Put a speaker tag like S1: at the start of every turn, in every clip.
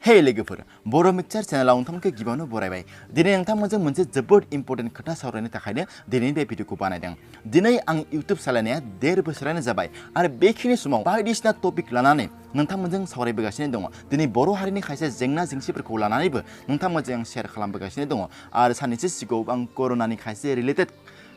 S1: हे लोगोफोर बर' मिक्सचार चेनेलाव नोंथांमोनखौ गिबियावनो बरायबाय दिनै नोंथांमोनजों मोनसे जोबोद इम्पोर्टेन्ट खोथा सावरायनो थाखायनो दिनैनि बे भिडिअखौ बानायदों दिनै आं इउट्युब सालायनाया 1.5 बोसोरानो जाबाय आरो बेखिनि समाव बायदिसिना टपिक लानानै नोंथांमोनजों सावरायबोगासिनो दङ दिनै बर' हारिनि खायसे जेंना जेंसिफोरखौ लानानैबो नोंथांमोनजों आं शेयार खालामबोगासिनो दङ आरो साननैसो सिगाङाव आं कर'नानि खायसे रिलेटेड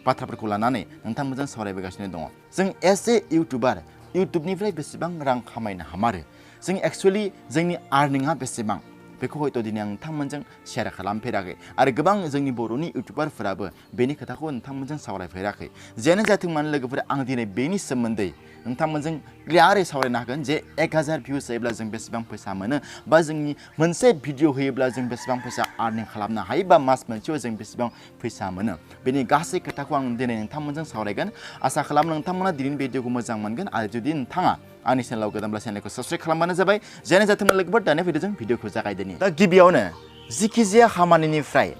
S1: बाथ्राफोरखौ लानानै नोंथांमोनजों सावरायबोगासिनो दङ जों एज ए इउट्युबार इउट्युबनिफ्राय बेसेबां रां खामायनो हामारो जों एक्चुअली जोंनि आर्निंआ बेसेबां बेखौ हयथ' दिनै आं नोंथांमोनजों शेयार खालामफेराखै आरो गोबां जोंनि बर'नि इउट्युबारफोराबो बेनि खोथाखौ नोंथांमोनजों सावरायफेराखै जेनो जाथों मानो लोगोफोर आं दिनै बेनि सोमोन्दै नोंथांमोनजों क्लियारै सावरायनो हागोन जे 1000 भिउस जायोब्ला जों बेसेबां फैसा मोनो बा जोंनि मोनसे भिडिअ होयोब्ला जों बेसेबां फैसा आर्निं खालामनो हायो बा मास मोनसेयाव जों बेसेबां फैसा मोनो बेनि गासै खोथाखौ आं दिनै नोंथांमोनजों सावरायगोन आसा खालामो नोंथांमोना दिनैनि भिडिअखौ मोजां मोनगोन आरो जुदि नोंथाङा आंनि चेनेलाव गोदानब्ला चेनेलखौ साबस्क्राइब खालामबानो जाबाय जेने जाथों लोगोफोर दानि फैदों भिडिअखौ जागायदोनि दा गिबियावनो जिखिजाया खामानिनिफ्राय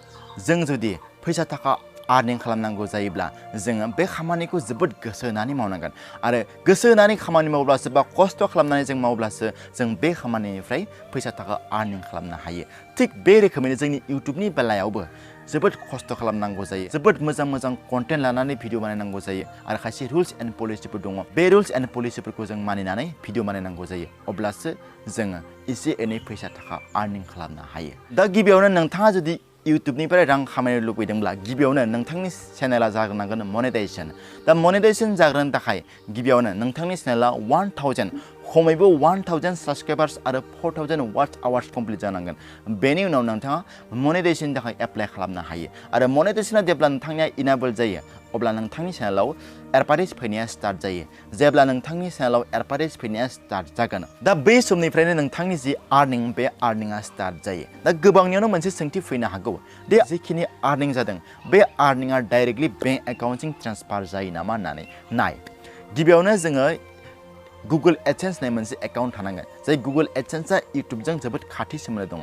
S1: जों जुदि फैसा थाखा आर्निं खालामनांगौ जायोब्ला जोङो बे खामानिखौ जोबोद गोसो होनानै मावनांगोन आरो गोसो होनानै खामानि मावब्लासो बा खस्थ' खालामनानै जों मावब्लासो जों बे खामानिनिफ्राय फैसा थाखा आर्निं खालामनो हायो थिग बे रोखोमैनो जोंनि इउट्युबनि बेलायावबो जोबोद खस्थ' खालामनांगौ जायो जोबोद मोजां कन्टेन्ट लानानै भिडिअ बानायनांगौ जायो आरो खायसे रुल्स एन्ड पलिसिफोर दङ बे रुल्स एन्ड पलिसिफोरखौ जों मानिनानै भिडिअ बानायनांगौ जायो अब्लासो जोङो एसे एनै फैसा थाखा आर्निं खालामनो हायो दा गिबियावनो नोंथाङा जुदि इउट्युबनिफ्राय रां खामायनो लुबैदोंब्ला गिबियावनो नोंथांनि चेनेला जाग्रोनांगोन मनेटाइजेसन दा मनेटाइजेसन जाग्रोनो थाखाय गिबियावनो नोंथांनि चेनेला 1000 खमैबो 1000 साबस्क्राइबार्स आरो 4000 वाच आवार्स कमप्लिट जानांगोन बेनि उनाव नोंथाङा मनेटाइजेसननि थाखाय एप्लाइ खालामनो हायो आरो मनेटाइजेसना जेब्ला नोंथांनिया इनेबल जायो अब्ला नोंथांनि चेनेलाव एडभार्टाइज फैनाया स्टार्ट जायो जेब्ला नोंथांनि चेनेलाव एडभार्टाइज फैनाया स्टार्ट जागोन दा बे समनिफ्रायनो नोंथांनि जि आर्निं बे आर्निंआ स्टार्ट जायो दा गोबांनियावनो मोनसे सोंथि फैनो हागौ दे जिखिनि आर्निं जादों बे आर्निंआ डाइरेक्टलि बेंक एकाउन्टजों ट्रान्सफार जायो नामा होननानै नाय गिबियावनो जोङो गुगल एडसेन्स होननाय मोनसे एकाउन्ट थानांगोन जाय गुगल एडसेन्सआ इउट्युबजों जोबोद खाथि सोमोन्दो दङ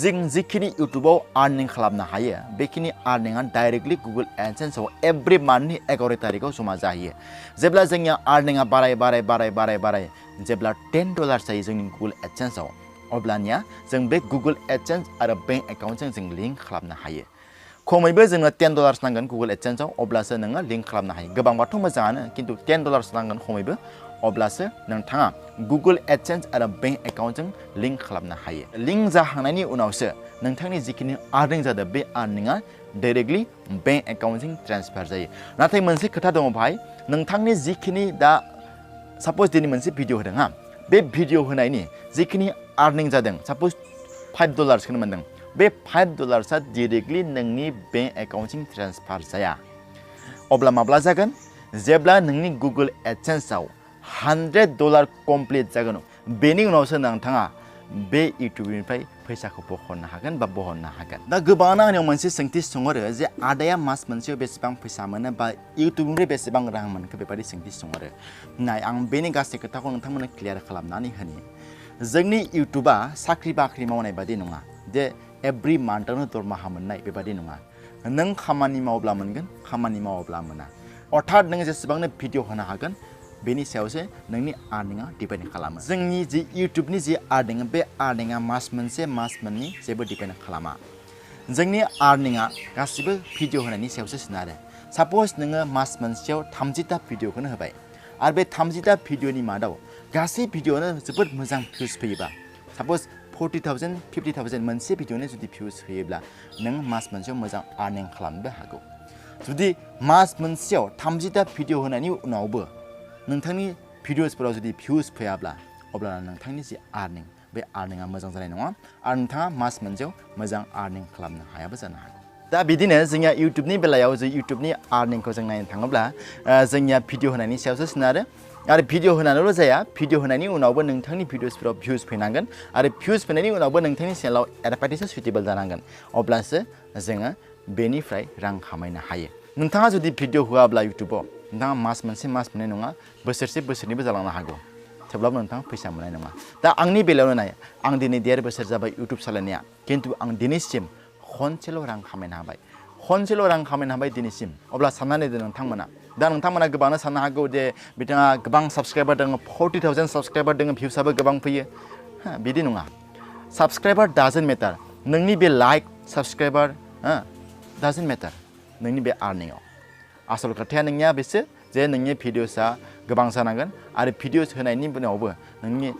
S1: जों जिखिनि इउट्युबाव आर्निं खालामनो हायो बेखिनि आर्निंआ डाइरेक्टलि गुगल एडसेन्सआव एभ्रि मान्थनि 11 तारिखआव जमा जाहैयो जेब्ला जोंनिया आर्निंआ बाराय जेब्ला $10 जायो जोंनि गुगल एडसेन्सआव अब्लानिया जों बे गुगल एडसेन्स आरो बेंक एकाउन्टजों जों लिंक खालामनो हायो खमैबो जोंनो $10 नांगोन गुगल एडसेन्सआव अब्लासो नोङो लिंक खालामनो हायो गोबांबाथ' मोजाङानो खिन्थु $10 नांगोन खमैबो अब्लासो नोंथाङा गुगल एडसेन्स आरो बेंक एकाउन्टजों लिंक खालामनो हायो लिंक जाखांनायनि उनावसो नोंथांनि जिखिनि आर्निं जादों बे आर्निंआ डाइरेक्टलि बेंक एकाउन्टजों ट्रान्सफार जायो नाथाय मोनसे खोथा दङ भाई नोंथांनि जिखिनि दा साप'ज दिनै मोनसे भिडिअ होदों हा बे भिडिअ होनायनि जिखिनि आर्निं जादों साप'ज $5 खौनो मोनदों बे $5 डाइरेक्टलि नोंनि बेंक एकाउन्टजों ट्रान्सफार जाया अब्ला माब्ला जागोन जेब्ला नोंनि गुगल एडसेन्सआव $100 कमप्लिट जागोन बेनि उनावसो नोंथाङा बे इउट्युबनिफ्राय फैसाखौ बख'नो हागोन बा बहननो हागोन दा गोबाङानो आंनियाव मोनसे सोंथि सोंहरो जे आदाया मास मोनसेयाव बेसेबां फैसा मोनो बा इउट्युबनिफ्राय बेसेबां रां मोनखो बेबायदि सोंथि सोंहरो नाय आं बेनि गासै खोथाखौ नोंथांमोननो क्लियार खालामनानै होनि जोंनि इउट्युबा साख्रि बाख्रि मावनाय बादि नङा जे एभ्रि मान्थआवनो दरमाहा मोननाय बेबादि नङा नों खामानि मावब्ला मोनगोन खामानि मावाब्ला मोना अर्थात नों जेसेबांनो भिडिअ होनो हागोन बेनि सायावसो नोंनि आर्निंआ डिपेन्ड खालामो जोंनि जि इउट्युबनि जि आर्निं बे आर्निंआ मास मोनसे मास मोननै जेबो डिपेन्ड खालामा जोंनि आर्निंआ गासिबो भिडिअ होनायनि सायावसो सोनारो साप'ज नोङो मास मोनसेयाव 30टा भिडिअखौनो होबाय आरो बे 30टा भिडिअनि मादाव गासै भिडिअआनो जोबोद मोजां भिउस फैयोबा साप'ज 40,000 50,000 मोनसे भिडिअनो जुदि भिउस फैयोब्ला नों मास मोनसेयाव मोजां आर्निं खालामनोबो हागौ जुदि मास मोनसेयाव 30टा भिडिअ होनायनि उनावबो नोंथांनि भिडिअसफोराव जुदि भिउस फैयाब्ला अब्ला नोंथांनि जि आर्निं बे आर्निंआ मोजां जानाय नङा आरो नोंथाङा मास मोनसेयाव मोजां आर्निं खालामनो हायाबो जानो हागौ दा बिदिनो जोंनिया इउट्युबनि बेलायाव जे इउट्युबनि आर्निंखौ जों नायनो थाङोब्ला जोंनिया भिडिअ होनायनि सायावसो सोनारो आरो भिडिअ होनानैल' जाया भिडिअ होनायनि उनावबो नोंथांनि भिडिअसफोराव भिउस फैनांगोन आरो भिउस फैनायनि उनावबो नोंथांनि चेनेलाव एडभार्टाइजआ सुइटेबल जानांगोन अब्लासो जोङो बेनिफ्राय रां खामायनो हायो नोंथाङा जुदि भिडिअ होआब्ला इउट्युबाव नोंथाङा मास मोनसे मास मोननै नङा बोसोरसे बोसोरनैबो जालांनो हागौ थेवब्लाबो नोंथाङा फैसा मोननाय नङा दा आंनि बेलायावनो नाय आं दिनै 1.5 बोसोर जाबाय इउट्युब सालायनाया खिन्थु आं दिनैसिम खनसेल' रां खामायनो हाबाय दिनैसिम अब्ला साननानै दोन नोंथांमोना दा नोंथांमोना गोबाङानो साननो हागौ जे बिथाङा गोबां साबस्क्राइबार दङ 40,000 साबस्क्राइबार दङ भिउसआबो गोबां फैयो बिदि नङा साबस्क्राइबार डाजन्ट मेटार नोंनि बे लाइक साबस्क्राइबार डाजन्ट मेटार नोंनि बे आर्निंआव आसल खोथाया नोंनिया बेसो जे नोंनि भिडिअसआ गोबां जानांगोन आरो भिडिअस होनायनि उनावबो नोंनि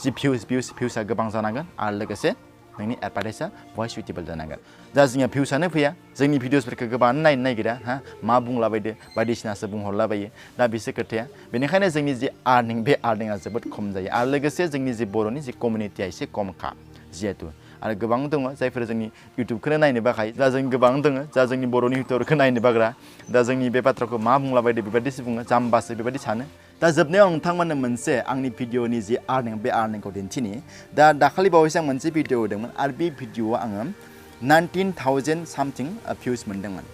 S1: जि भिउसआ गोबां जानांगोन आरो लोगोसे नोंनि एडभार्टाइजआ बहाय सुइटेबल जानांगोन दा जोंनिया भिउसआनो फैया जोंनि भिडिअसफोरखौ गोबाङानो नायनो नागिरा मा बुंलाबायदो बायदिसिनासो बुंहरलाबायो दा बिसो खोथाया बेनिखायनो जोंनि जि आर्निं बे आर्निंआ जोबोद खम जायो आरो लोगोसे जोंनि जि बर'नि जि कमिउनिटिया एसे खमखा जिहेतु आरो गोबां दङ जायफोर जोंनि इउटुबखौनो नायनो बाखायो दा जों गोबां दङ जा जोंनि बर'नि इउटुबखौ नायनो बाग्रा दा जोंनि बे बाथ्राखौ मा बुंलाबायदो बेबायदिसो बुङो जाम्बासो बेबायदि सानो दा जोबनायाव नोंथांमोननो मोनसे आंनि भिडिअनि जि आर्निं बे आर्निंखौ दिन्थिनि दा दाखालि बावैसो आं मोनसे भिडिअ होदोंमोन आरो बे भिडिअआव आङो 19,000 सामथिं भिउस मोनदोंमोन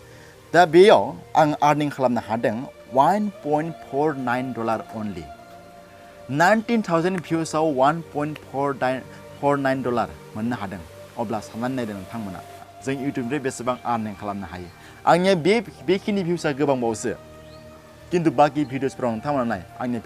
S1: दा बेयाव आं आर्निं खालामनो हादों $1.49 अनलि 19,000 भिउसआव $1.49 मोननो हादों अब्ला साननानै नायदों नोंथांमोना जों इउटुबनिफ्राय बेसेबां आर्निं खालामनो हायो आंनिया बेखिनि भिउसआ गोबांबावसो किन्तु बाखि भिडिअसफोराव नोंथांमोना नाय आंनि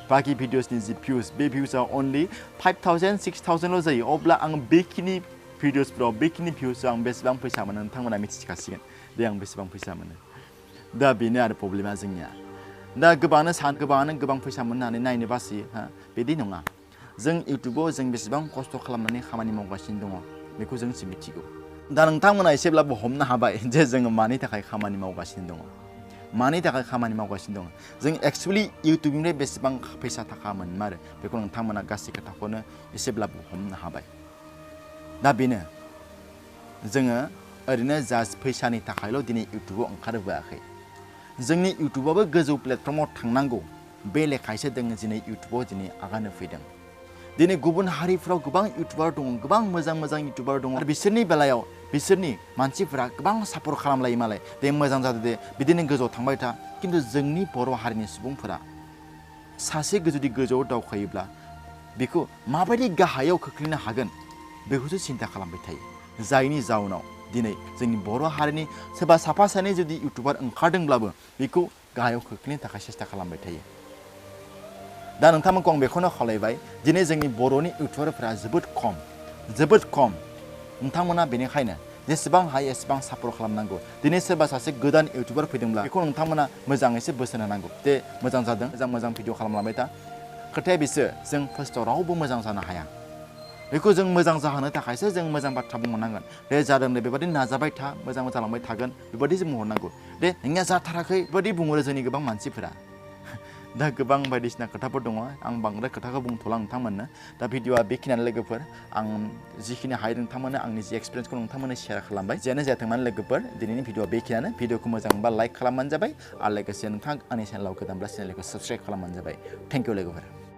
S1: बाखि भिडिअसनि जि भिउस बे भिउसआ अनलि 5,000 6,000ल' जायो अब्ला आं बेखिनि भिडिअसफोराव बेखिनि भिउसआव आं बेसेबां फैसा मोनो नोंथांमोना मिथिखासिगोन दे आं बेसेबां फैसा मोनो दा बेनो आरो प्रब्लेमा जोंनिया दा गोबाङानो गोबां फैसा मोननानै नायनो बासियो बिदि नङा जों इउटुबाव जों बेसेबां खस्थ' खालामनानै खामानि मावगासिनो दङ बेखौ जों मिथिगौ दा नोंथांमोना एसेब्लाबो हमनो हाबाय जे जोङो मानि थाखाय खामानि मावगासिनो दङ मानि थाखाय खामानि मावगासिनो दङ जों एक्चुअलि इउटुबनिफ्राय बेसेबां फैसा थाखा मोनमारो बेखौ नोंथांमोना गासै खोथाखौनो एसेब्लाबो हमनो हाबाय दा बेनो जोङो ओरैनो जास्ट फैसानि थाखायल' दिनै इउटुबाव ओंखारबोआखै जोंनि इउटुबाबो गोजौ प्लेटफर्माव थांनांगौ बे लेखायसो जोङो दिनै इउटुबाव दिनै आगान होफैदों दिनै गुबुन हारिफ्राव गोबां इउटुबार दङ गोबां मोजां इउटुबार दङ आरो बिसोरनि बेलायाव बिसोरनि मानसिफोरा गोबां सापर्ट खालामलायो मालाय दे मोजां जादो दे बिदिनो गोजौआव थांबाय था किन्तु जोंनि बर' हारिनि सुबुंफोरा सासे जुदि गोजौआव दावखोयोब्ला बेखौ माबायदि गाहायाव खोख्लैनो हागोन बेखौसो सिन्था खालामबाय थायो जायनि जाउनाव दिनै जोंनि बर' हारिनि सोरबा साफा सानै जुदि इउटुबार ओंखारदोंब्लाबो बेखौ गाहायाव खोख्लैनो थाखाय सेस्था खालामबाय थायो दा नोंथांमोनखौ आं बेखौनो खावलायबाय दिनै जोंनि बर'नि इउटुबारफोरा जोबोद खम नोंथांमोना बेनिखायनो जेसेबां हायो एसेबां सापर्ट खालामनांगौ दिनै सोरबा सासे गोदान इउटुबार फैदोंब्ला बेखौ नोंथांमोना मोजाङैसो बोसोन होनांगौ दे मोजां जादों मोजां भिडिअ खालामलांबाय था खोथाया बेसो जों फार्स्टआव रावबो मोजां जानो हाया बेखौ जों मोजां जाहोनो थाखायसो जों मोजां बाथ्रा बुंहरनांगोन दे जादों दे बेबायदि नाजाबाय था मोजां जालांबाय थागोन बेबायदि जों बुंहरनांगौ दे नोंनिया जाथाराखै बेबायदि बुंहरो जोंनि गोबां मानसिफोरा दा गोबां बायदिसिना खोथाफोर दङ आं बांद्राय खोथाखौ बुंथ'ला नोंथांमोननो दा भिडिअआ बेखिनियानो लोगोफोर आं जिखिनि हायो नोंथांमोननो आंनि जि एक्सपिरियेन्सखौ नोंथांमोननो शेयार खालामबाय जियानो जाथों मानो लोगोफोर दिनैनि भिडिअआ बेखिनियानो भिडिअखौ मोजां मोनबा लाइक खालामबानो जाबाय आरो लोगोसे नोंथां आंनि चेनेलाव गोदानब्ला चेनेलखौ साबस्क्राइब खालामबानो जाबाय थेंक इउ लोगोफोर